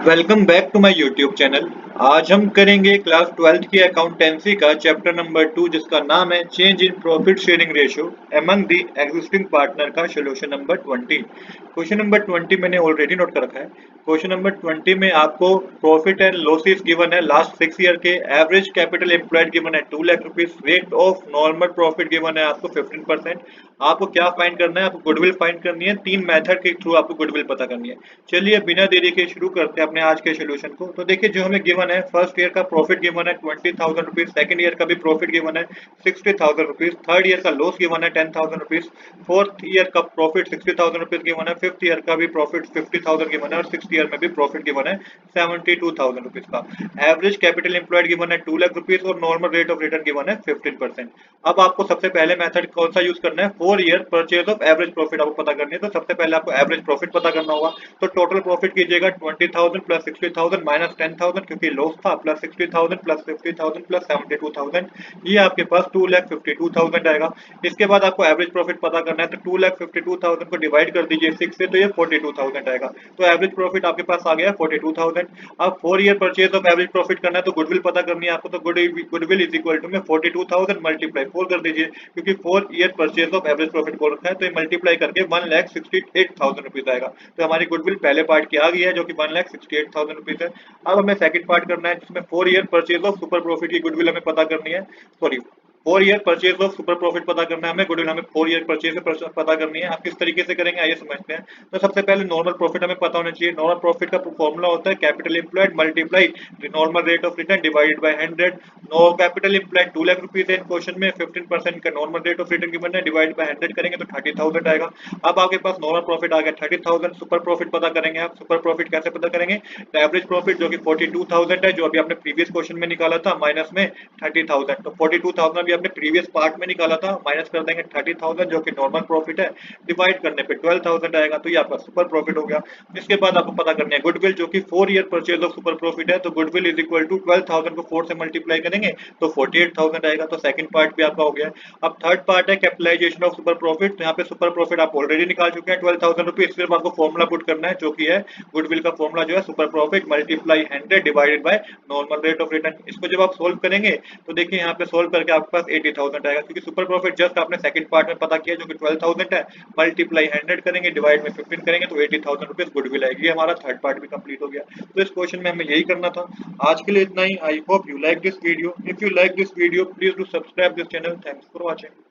Welcome back to my YouTube channel. आज हम करेंगे क्लास 12th की अकाउंटेंसी का चैप्टर नंबर 2 जिसका नाम है change in profit sharing ratio among the existing partner का सोल्यूशन नंबर 20। क्वेश्चन नंबर 20 मैंने ऑलरेडी नोट कर रखा है। क्वेश्चन नंबर 20 में आपको प्रॉफिट एंड लॉसेस गिवन है लास्ट 6 ईयर के। एवरेज कैपिटल एम्प्लॉयड गिवन है 2 lakh rupees. Rate of normal profit given है आपको 15%। आपको क्या फाइंड करना है? आपको गुडविल फाइंड करनी है। 3 मेथड के थ्रू आपको गुडविल पता करनी है। चलिए बिना देरी के शुरू करते हैं अपने आज के सोल्यूशन को। तो देखिए जो हमें गिवन है, फर्स्ट ईयर का प्रॉफिट गिवन है 20,000 रुपीज, सेकंड ईयर का भी प्रॉफिट गिवन है 60,000 रुपीज, थर्ड ईयर का लॉस गिवन है 10,000 रुपीज, फोर्थ ईयर का प्रॉफिट 60,000 रुपीज गिवन है, फिफ्थ ईयर का भी प्रॉफिट 50,000 गिवन है और सिक्स्थ ईयर में भी प्रॉफिट गिवन है 72,000 रुपीज का। एवरेज कैपिटल एम्प्लॉयड गिवन है 2 लाख रुपीज और normal rate of return given है 15%। अब आपको सबसे पहले मेथड कौन सा यूज करना है? 4 year purchase of average profit आपको पता करनी है। तो सबसे पहले आपको एवरेज प्रॉफिट पता करना होगा। तो टोटल प्रॉफिट कीजिएगा 20,000 प्लस 60,000 माइनस 10,000 क्योंकि लॉस था, प्लस 60,000 प्लस 50,000 प्लस 72,000, ये आपके पास 2,52,000 आएगा। इसके बाद आपको एवरेज प्रॉफिट पता करना है। तो 2,52,000 को डिवाइड कर दीजिए 6 से, तो ये 42,000 आएगा। तो एवरेज प्रॉफिट आपके पास आ गया 42,000। अब 4 year purchase of average profit करना है तो गुडविल पता करनी है आपको। तो गुडविल इज इक्वल टू में 42,000 मल्टीप्लाई 4 कर दीजिए क्योंकि 4 year purchase of average profit बोल रखा है। तो ये मल्टीप्लाई करके 1,68,000 रुपीज आएगा। तो हमारी गुडविल पहले पार्ट की आ गई है जो कि 1,68,000 रुपीज है। अब हमें सेकंड पार्ट करना है जिसमें 4 year purchase of super profit की गुडविल हमें पता करनी है। Sorry, 4 year purchase of super profit पता करना है हमें। गुडविल हमें 4 ईयर परचेज पता करनी है। आप किस तरीके से करेंगे आइए समझते हैं। तो सबसे पहले नॉर्मल प्रॉफिट हमें पता होना चाहिए। नॉर्मल प्रॉफिट का फॉर्मूला होता है capital employed multiply normal rate of return divided by 100। No capital employed 2 lakh rupees है इन क्वेश्चन में, 15% का normal rate of return given है, डिवाइड बाय 100 करेंगे तो 30,000 आएगा। अब आपके पास नॉर्मल प्रॉफिट आ गया 30,000। सुपर प्रॉफिट पता करेंगे आप। सुपर प्रॉफिट कैसे पता करेंगे? एवरेज प्रॉफिट जो कि 42,000 है, जो अभी आपने प्रीवियस क्वेश्चन में निकाला था, माइनस में 30,000। तो 42,000 अभी आपने प्रीवियस पार्ट में निकाला था, माइनस कर देंगे 30,000 जो कि नॉर्मल प्रॉफिट है, डिवाइड करने पे 12,000 आएगा। तो ये आपका सुपर प्रॉफिट हो गया। इसके बाद आपको पता करनी है गुडविल जो कि 4 year purchase of super profit है। तो गुडविल इज इक्वल टू 12,000 को 4 से मल्टीप्लाई करेंगे तो 48,000 आएगा। तो सेकंड पार्ट भी आपका हो गया। अब थर्ड पार्ट है कैपिटलाइजेशन ऑफ सुपर प्रॉफिट। तो यहाँ पे सुपर प्रॉफिट आप ऑलरेडी निकाल चुके हैं 12,000 रुपीज। सिर्फ आपको फॉर्मूला पुट करना है जो कि है गुडविल का फॉर्मूला जो है super profit multiply 100 divided by normal rate of return. इसको जब आप सोल्व करेंगे तो देखिए यहाँ पे सोल्व करके आपके पास 80,000 आएगा क्योंकि सुपर प्रॉफिट जस्ट आपने सेकंड पार्ट में पता किया जो कि 12,000 है, मल्टीप्लाई 100 करेंगे डिवाइड में 15 करेंगे तो 80,000 रुपीज गुडविल आएगी। हमारा थर्ड पार्ट भी कंप्लीट हो गया। तो इस क्वेश्चन में हमें यही करना था। आज के लिए इतना ही। I hope you like this video. If you like this video please do subscribe this channel. Thanks for watching.